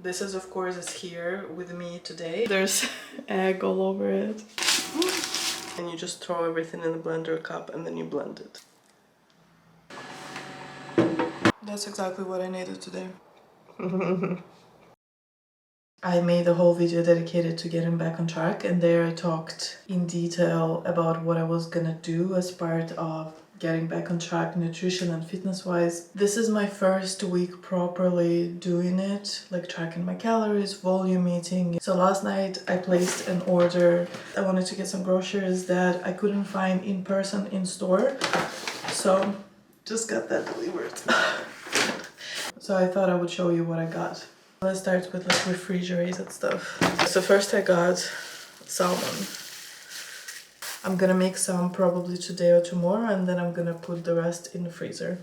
This is of course is here with me today. There's egg all over it. And you just throw everything in the blender cup and then you blend it. That's exactly what I needed today. I made a whole video dedicated to getting back on track, and there I talked in detail about what I was gonna do as part of getting back on track nutrition and fitness wise. This is my first week properly doing it, like tracking my calories, volume eating. So last night I placed an order. I wanted to get some groceries that I couldn't find in person in store, so just got that delivered. So I thought I would show you what I got. Let's start with like refrigerated stuff. So first I got salmon. I'm gonna make some probably today or tomorrow, and then I'm gonna put the rest in the freezer.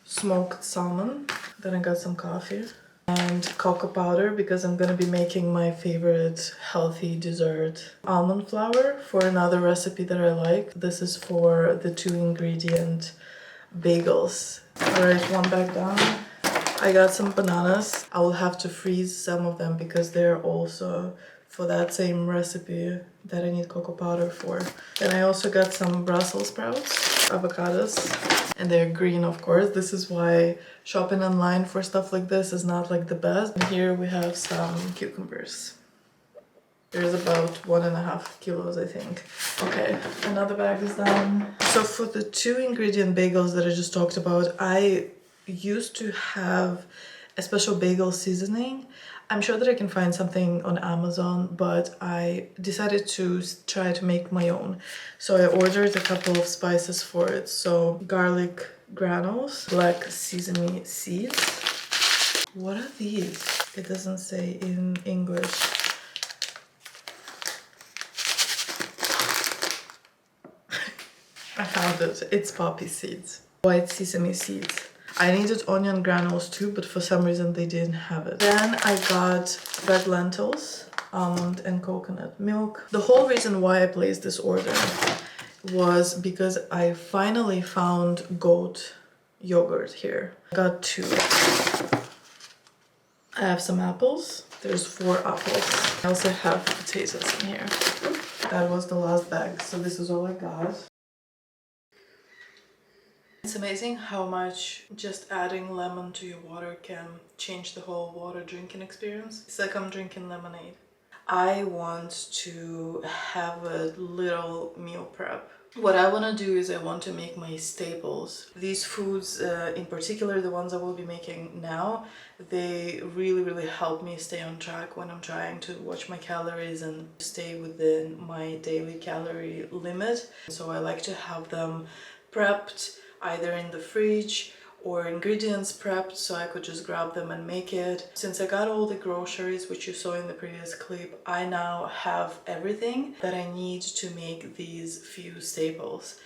Smoked salmon. Then I got some coffee and cocoa powder because I'm gonna be making my favorite healthy dessert, almond flour, for another recipe that I like. This is for the 2-ingredient bagels. Alright, one bag down. I got some bananas. I will have to freeze some of them because they're also for that same recipe that I need cocoa powder for. Then I also got some Brussels sprouts, avocados, and they're green of course. This is why shopping online for stuff like this is not like the best. And here we have some cucumbers. There's about 1.5 kilos, I think. Okay, another bag is done. So for the 2-ingredient bagels that I just talked about, I used to have a special bagel seasoning. I'm sure that I can find something on Amazon, but I decided to try to make my own. So I ordered a couple of spices for it. So garlic granules, black sesame seeds. What are these? It doesn't say in English. I found it. It's poppy seeds. White sesame seeds. I needed onion granules too, but for some reason they didn't have it. Then I got red lentils, almond and coconut milk. The whole reason why I placed this order was because I finally found goat yogurt here. I got 2. I have some apples. There's 4 apples. I also have potatoes in here. That was the last bag, so this is all I got. It's amazing how much just adding lemon to your water can change the whole water drinking experience. It's like I'm drinking lemonade. I want to have a little meal prep. What I want to do is I want to make my staples. These foods, in particular the ones I will be making now, they really help me stay on track when I'm trying to watch my calories and stay within my daily calorie limit. So I like to have them prepped either in the fridge or ingredients prepped so I could just grab them and make it. Since I got all the groceries, which you saw in the previous clip, I now have everything that I need to make these few staples.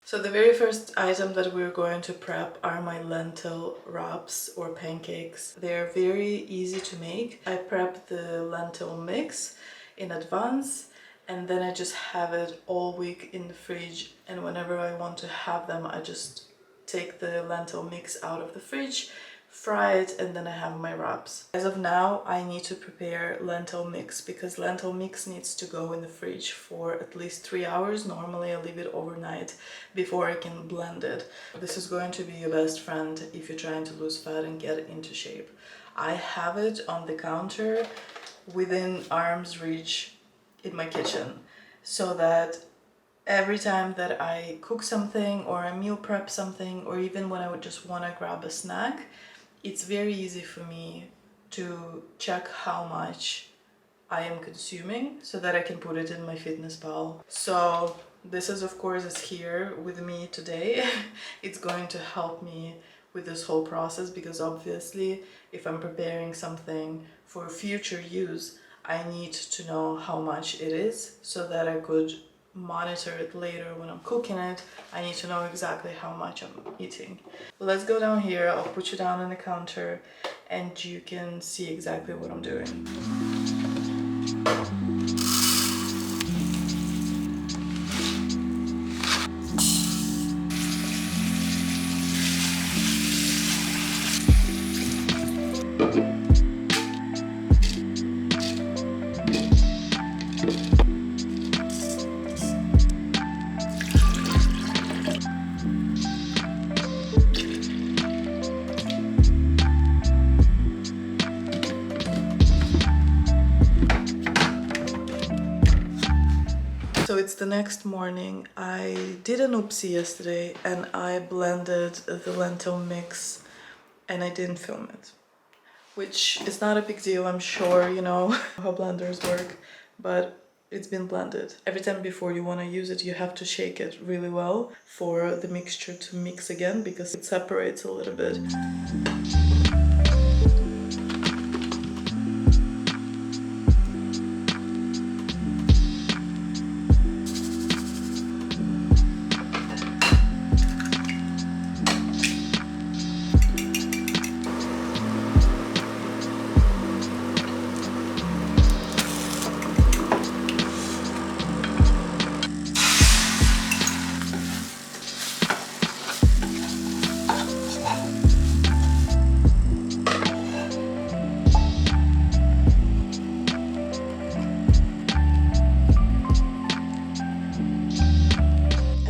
So the very first item that we're going to prep are my lentil wraps or pancakes. They're very easy to make. I prep the lentil mix in advance, and then I just have it all week in the fridge, and whenever I want to have them I just take the lentil mix out of the fridge, fry it, and then I have my wraps. As of now I need to prepare lentil mix because lentil mix needs to go in the fridge for at least 3 hours. Normally I leave it overnight before I can blend it. This is going to be your best friend if you're trying to lose fat and get into shape. I have it on the counter within arm's reach in my kitchen, so that every time that I cook something or I meal prep something, or even when I would just want to grab a snack, it's very easy for me to check how much I am consuming so that I can put it in my FitnessPal. So this is of course is here with me today. It's going to help me with this whole process because obviously if I'm preparing something for future use, I need to know how much it is so that I could monitor it later when I'm cooking it. I need to know exactly how much I'm eating. Let's go down here. I'll put you down on the counter and you can see exactly what I'm doing. it's the next morning. I did an oopsie yesterday and I blended the lentil mix and I didn't film it, which is not a big deal. I'm sure you know how blenders work, but it's been blended. Every time before you want to use it, you have to shake it really well for the mixture to mix again because it separates a little bit.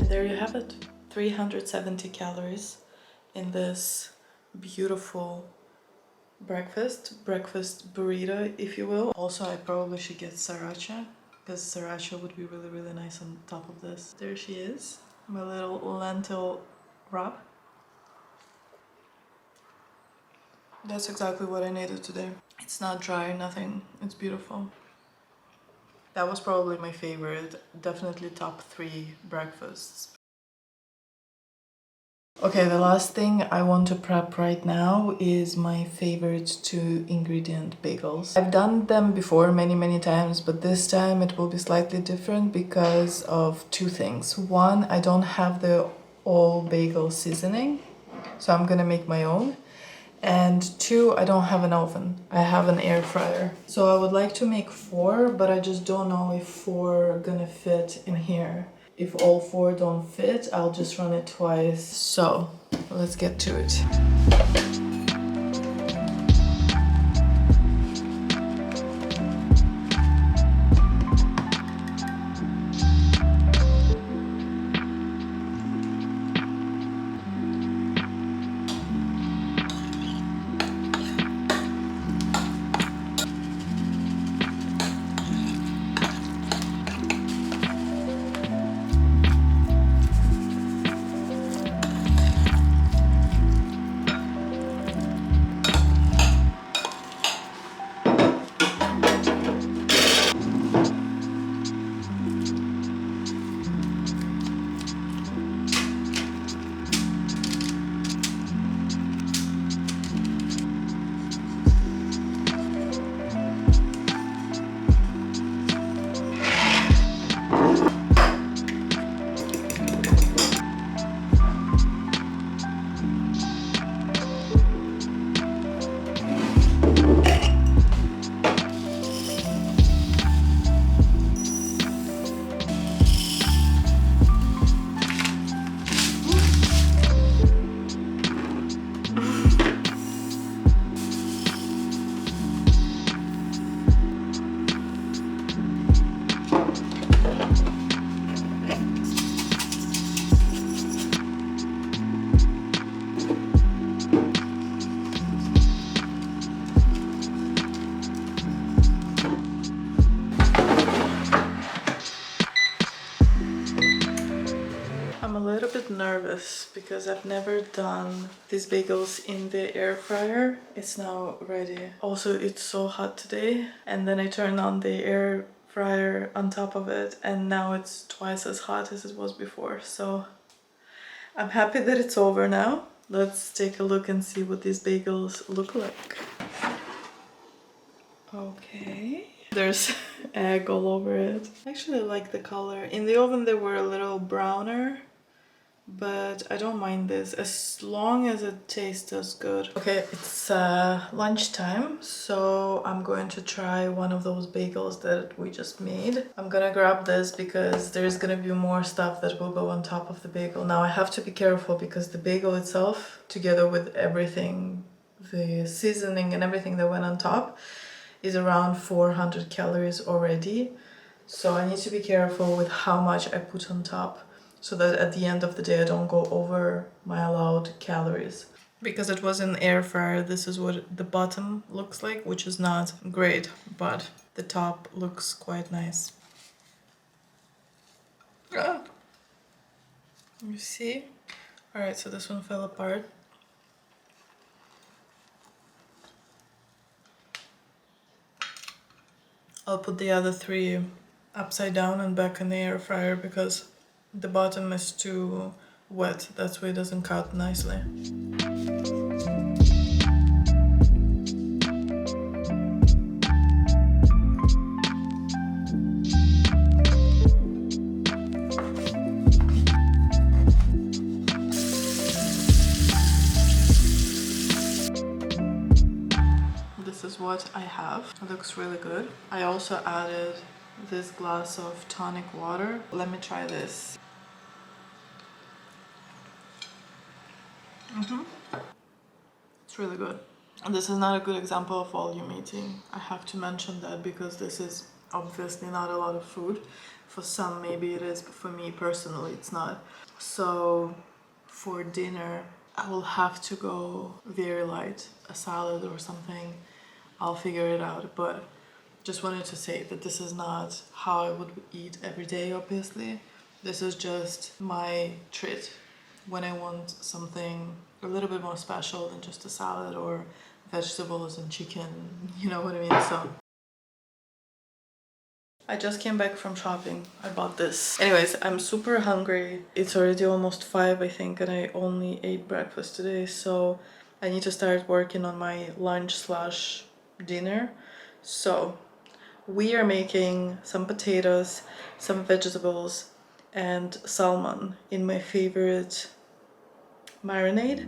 There you have it, 370 calories in this beautiful breakfast burrito, if you will. Also, I probably should get sriracha because sriracha would be really nice on top of this. There she is, my little lentil wrap. That's exactly what I needed today. It's not dry, nothing, it's beautiful. That was probably my favorite, definitely top 3 breakfasts. Okay, the last thing I want to prep right now is my favorite 2 ingredient bagels. I've done them before many times, but this time it will be slightly different because of 2 things. One, I don't have the all bagel seasoning, so I'm gonna make my own. And 2, I don't have an oven. I have an air fryer. So I would like to make 4, but I just don't know if 4 are gonna fit in here. If all 4 don't fit, I'll just run it twice. So let's get to it. I'm a little bit nervous because I've never done these bagels in the air fryer. It's now ready. Also, it's so hot today. And then I turned on the air fryer on top of it and now it's twice as hot as it was before. So I'm happy that it's over now. Let's take a look and see what these bagels look like. Okay. There's egg all over it. Actually, I like the color. In the oven they were a little browner, but I don't mind this as long as it tastes as good. Okay, it's lunchtime, so I'm going to try one of those bagels that we just made. I'm gonna grab this because there's gonna be more stuff that will go on top of the bagel. Now I have to be careful because the bagel itself, together with everything, the seasoning and everything that went on top, is around 400 calories already. So I need to be careful with how much I put on top, so that at the end of the day I don't go over my allowed calories. Because it was in air fryer, this is what the bottom looks like, which is not great, but the top looks quite nice. Ah, you see? Alright, so this one fell apart. I'll put the other three upside down and back in the air fryer because the bottom is too wet. That's why it doesn't cut nicely. This is what I have. It looks really good. I also added this glass of tonic water. Let me try this. It's really good. And this is not a good example of volume eating. I have to mention that because this is obviously not a lot of food. For some maybe it is, but for me personally it's not. So for dinner I will have to go very light, a salad or something. I'll figure it out, but just wanted to say that this is not how I would eat every day, obviously. This is just my treat when I want something a little bit more special than just a salad or vegetables and chicken, you know what I mean? So I just came back from shopping. I bought this. Anyways, I'm super hungry. It's already almost 5, I think, and I only ate breakfast today, so I need to start working on my lunch slash dinner. So we are making some potatoes, some vegetables, and salmon in my favorite marinade.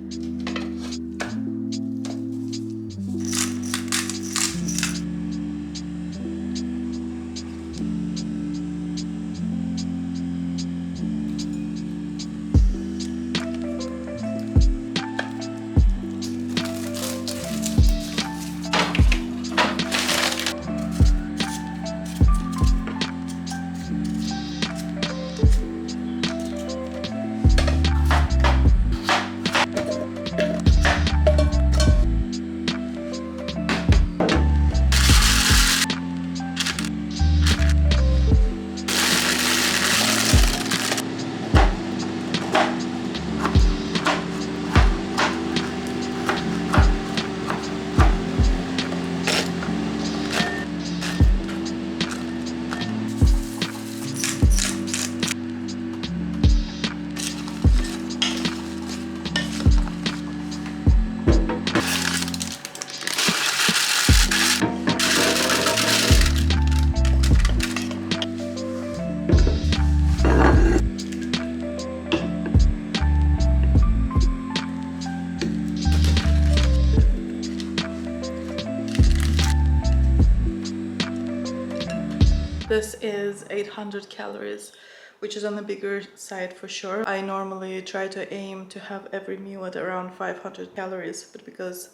This is 800 calories, which is on the bigger side for sure. I normally try to aim to have every meal at around 500 calories, but because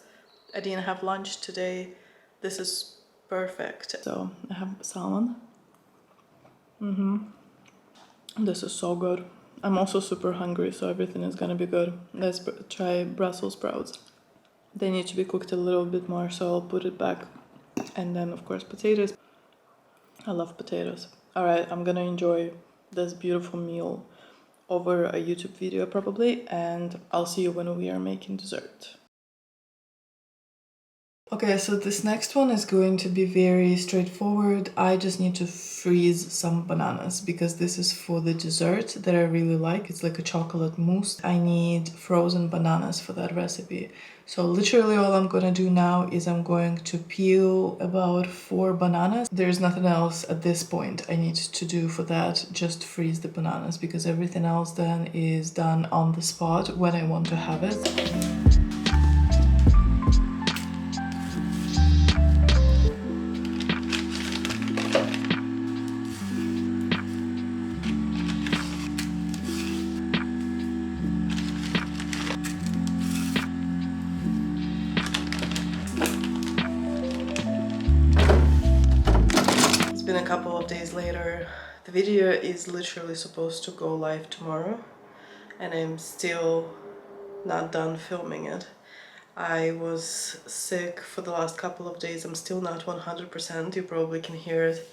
I didn't have lunch today, this is perfect. So I have salmon. This is so good. I'm also super hungry, so everything is gonna be good. Let's try Brussels sprouts. They need to be cooked a little bit more, so I'll put it back. And then of course potatoes. I love potatoes. Alright, I'm gonna enjoy this beautiful meal over a YouTube video probably, and I'll see you when we are making dessert. Okay, so this next one is going to be very straightforward. I just need to freeze some bananas because this is for the dessert that I really like. It's like a chocolate mousse. I need frozen bananas for that recipe. So literally all I'm gonna do now is I'm going to peel about 4 bananas. There's nothing else at this point I need to do for that, just freeze the bananas because everything else then is done on the spot when I want to have it. A couple of days later. The video is literally supposed to go live tomorrow and I'm still not done filming it. I was sick for the last couple of days. I'm still not 100%, you probably can hear it.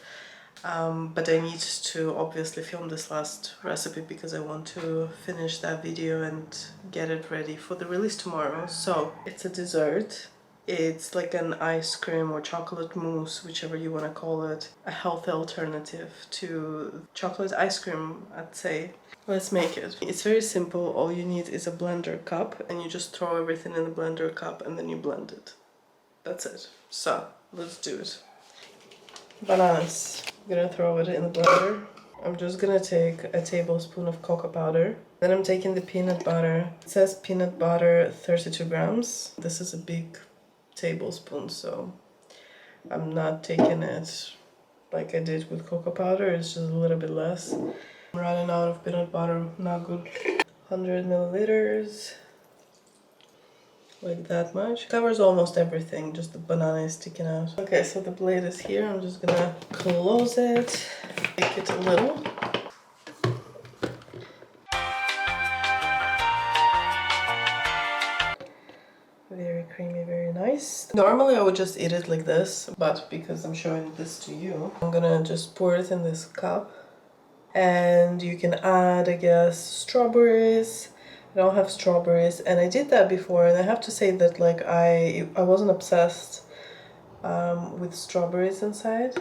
But I need to obviously film this last recipe because I want to finish that video and get it ready for the release tomorrow. So it's a dessert. It's like an ice cream or chocolate mousse, whichever you want to call it. A healthy alternative to chocolate ice cream, I'd say. Let's make it. It's very simple. All you need is a blender cup and you just throw everything in the blender cup and then you blend it. That's it. So let's do it. Bananas. I'm gonna throw it in the blender. I'm just gonna take a tablespoon of cocoa powder. Then I'm taking the peanut butter. It says peanut butter 32 grams. This is a big tablespoon, so I'm not taking it like I did with cocoa powder. It's just a little bit less. I'm running out of peanut butter. Not good. 100 milliliters. Like that much. Covers almost everything, just the banana is sticking out. Okay, so the blade is here. I'm just gonna close it, make it a little. Very creamy, very nice. Normally I would just eat it like this, but because I'm showing this to you, I'm gonna just pour it in this cup. And you can add, I guess, strawberries. I don't have strawberries, and I did that before, and I have to say that like I wasn't obsessed with strawberries inside,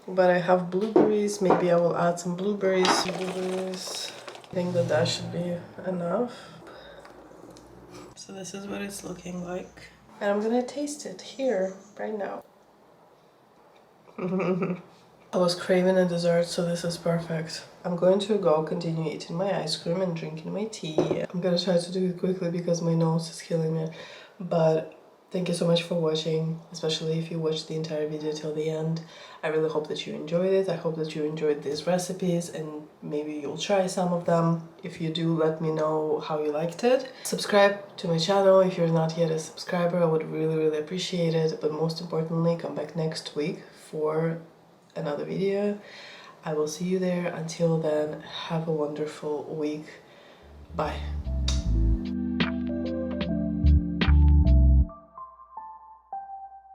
but I have blueberries. Maybe I will add some blueberries. I think that that should be enough. So this is what it's looking like, and I'm gonna taste it here right now. I was craving a dessert, so this is perfect. I'm going to go continue eating my ice cream and drinking my tea. I'm gonna try to do it quickly because my nose is killing me. But thank you so much for watching, especially if you watched the entire video till the end. I really hope that you enjoyed it. I hope that you enjoyed these recipes and maybe you'll try some of them. If you do, let me know how you liked it. Subscribe to my channel if you're not yet a subscriber. I would really appreciate it. But most importantly, come back next week for another video. I will see you there. Until then, have a wonderful week. Bye.